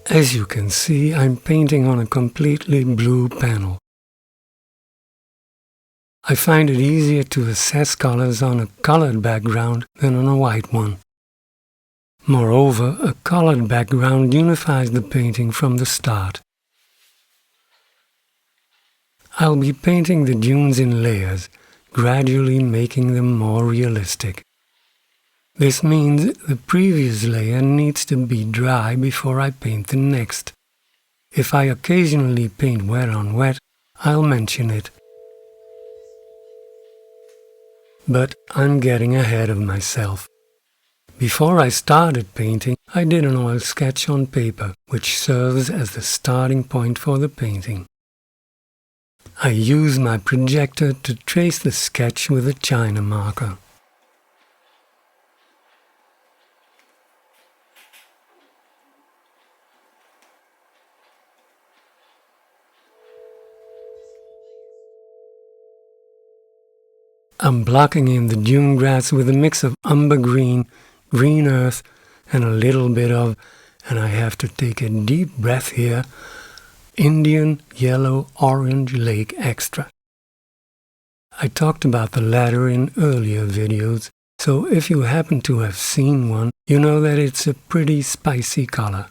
As you can see, I'm painting on a completely blue panel. I find it easier to assess colors on a colored background than on a white one. Moreover, a colored background unifies the painting from the start. I'll be painting the dunes in layers, gradually making them more realistic. This means the previous layer needs to be dry before I paint the next. If I occasionally paint wet on wet, I'll mention it. But I'm getting ahead of myself. Before I started painting, I did an oil sketch on paper, which serves as the starting point for the painting. I use my projector to trace the sketch with a China marker. I'm blocking in the dune grass with a mix of umber green, green earth, and a little bit of, and I have to take a deep breath here, Indian Yellow Orange Lake Extra. I talked about the latter in earlier videos, so if you happen to have seen one, you know that it's a pretty spicy color.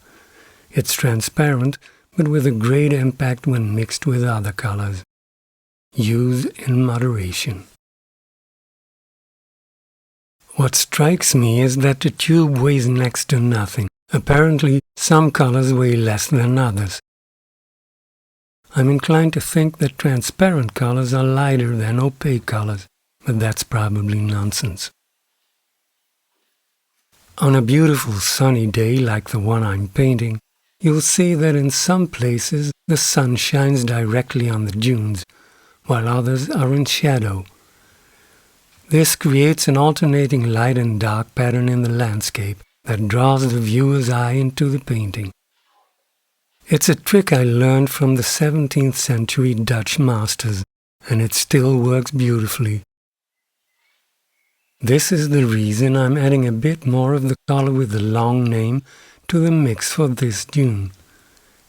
It's transparent, but with a great impact when mixed with other colors. Use in moderation. What strikes me is that the tube weighs next to nothing. Apparently, some colors weigh less than others. I'm inclined to think that transparent colors are lighter than opaque colors, but that's probably nonsense. On a beautiful sunny day like the one I'm painting, you'll see that in some places the sun shines directly on the dunes, while others are in shadow. This creates an alternating light and dark pattern in the landscape that draws the viewer's eye into the painting. It's a trick I learned from the 17th century Dutch masters, and it still works beautifully. This is the reason I'm adding a bit more of the color with the long name to the mix for this dune.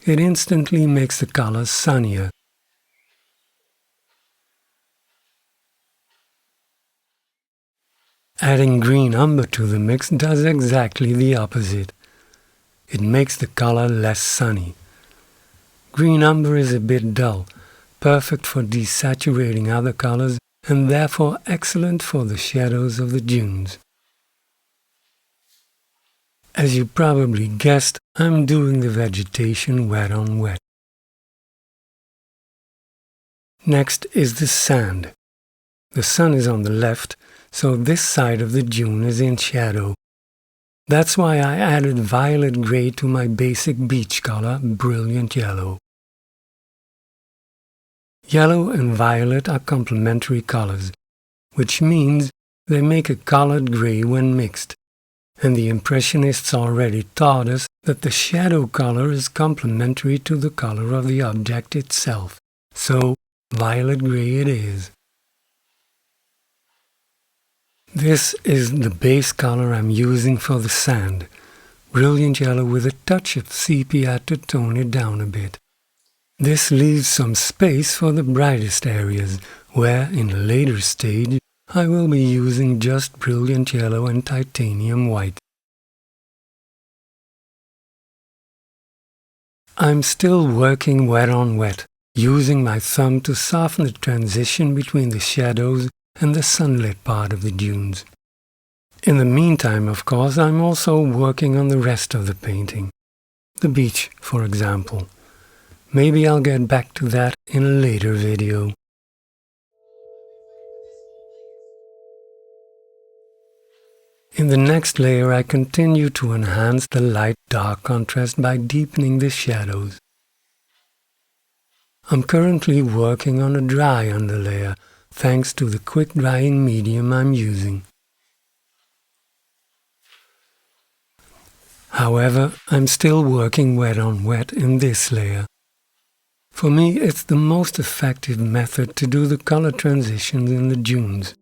It instantly makes the colors sunnier. Adding green umber to the mix does exactly the opposite. It makes the color less sunny. Green umber is a bit dull, perfect for desaturating other colors and therefore excellent for the shadows of the dunes. As you probably guessed, I'm doing the vegetation wet on wet. Next is the sand. The sun is on the left, so this side of the dune is in shadow. That's why I added violet gray to my basic beach color, brilliant yellow. Yellow and violet are complementary colors, which means they make a colored gray when mixed, and the Impressionists already taught us that the shadow color is complementary to the color of the object itself, so violet gray it is. This is the base color I'm using for the sand, brilliant yellow with a touch of sepia to tone it down a bit. This leaves some space for the brightest areas, where in a later stage I will be using just brilliant yellow and titanium white. I'm still working wet on wet, using my thumb to soften the transition between the shadows and the sunlit part of the dunes. In the meantime, of course, I'm also working on the rest of the painting. The beach, for example. Maybe I'll get back to that in a later video. In the next layer, I continue to enhance the light-dark contrast by deepening the shadows. I'm currently working on a dry underlayer, thanks to the quick-drying medium I'm using. However, I'm still working wet on wet in this layer. For me, it's the most effective method to do the color transitions in the dunes.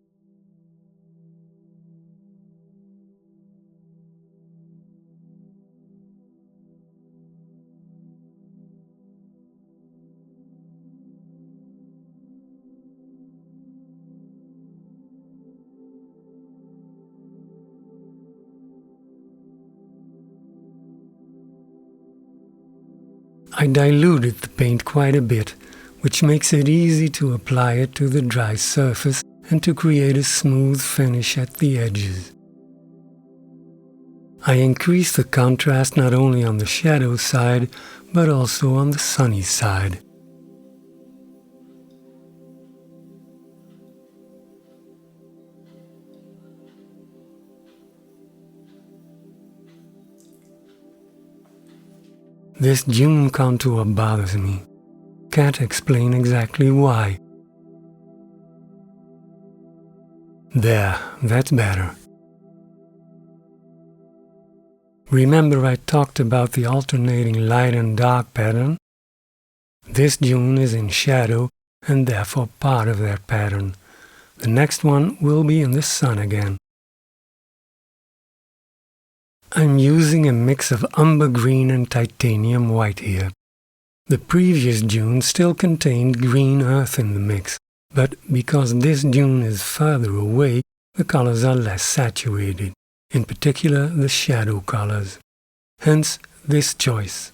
I diluted the paint quite a bit, which makes it easy to apply it to the dry surface and to create a smooth finish at the edges. I increased the contrast not only on the shadow side, but also on the sunny side. This dune contour bothers me. Can't explain exactly why. There, that's better. Remember I talked about the alternating light and dark pattern? This dune is in shadow and therefore part of that pattern. The next one will be in the sun again. I'm using a mix of umber green and titanium white here. The previous dune still contained green earth in the mix, but because this dune is further away, the colors are less saturated, in particular the shadow colors. Hence this choice.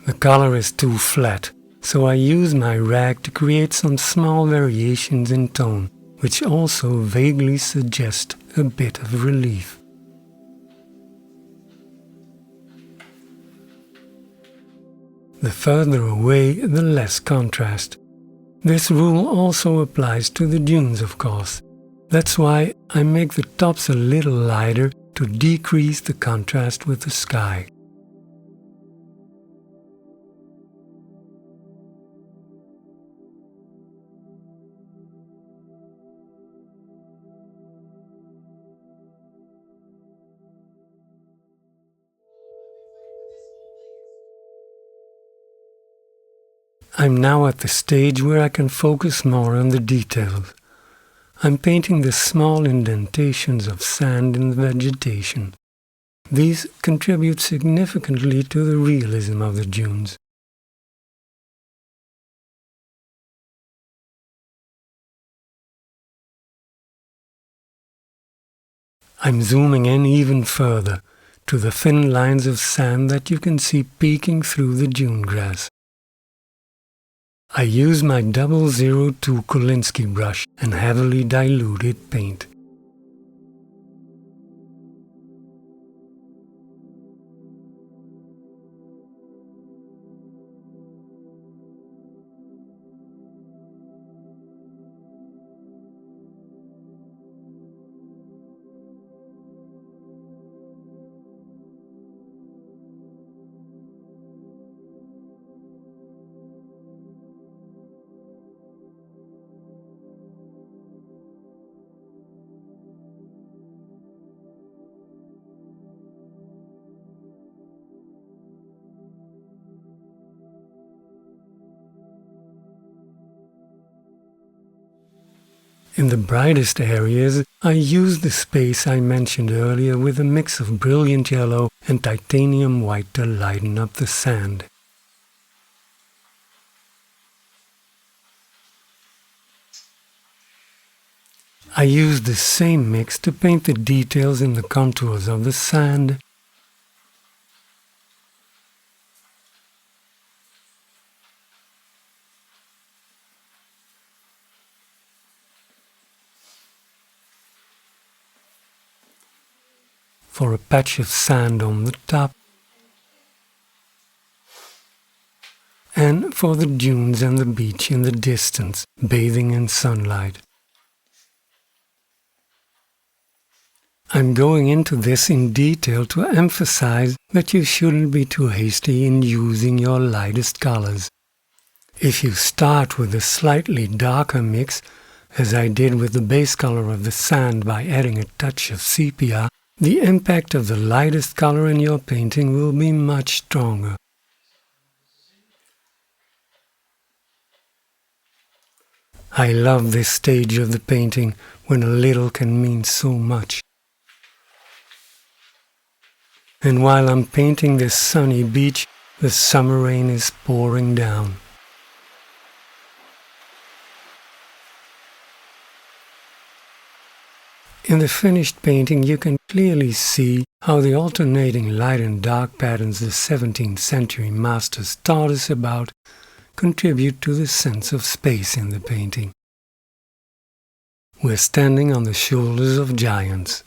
The color is too flat, so I use my rag to create some small variations in tone, which also vaguely suggest a bit of relief. The further away, the less contrast. This rule also applies to the dunes, of course. That's why I make the tops a little lighter to decrease the contrast with the sky. I'm now at the stage where I can focus more on the details. I'm painting the small indentations of sand in the vegetation. These contribute significantly to the realism of the dunes. I'm zooming in even further, to the thin lines of sand that you can see peeking through the dune grass. I use my 002 Kolinsky brush and heavily diluted paint. In the brightest areas, I use the space I mentioned earlier with a mix of brilliant yellow and titanium white to lighten up the sand. I use the same mix to paint the details in the contours of the sand. For a patch of sand on the top, and for the dunes and the beach in the distance, bathing in sunlight. I'm going into this in detail to emphasize that you shouldn't be too hasty in using your lightest colors. If you start with a slightly darker mix, as I did with the base color of the sand by adding a touch of sepia, the impact of the lightest color in your painting will be much stronger. I love this stage of the painting when a little can mean so much. And while I'm painting this sunny beach, the summer rain is pouring down. In the finished painting you can clearly see how the alternating light and dark patterns the 17th century masters taught us about contribute to the sense of space in the painting. We're standing on the shoulders of giants.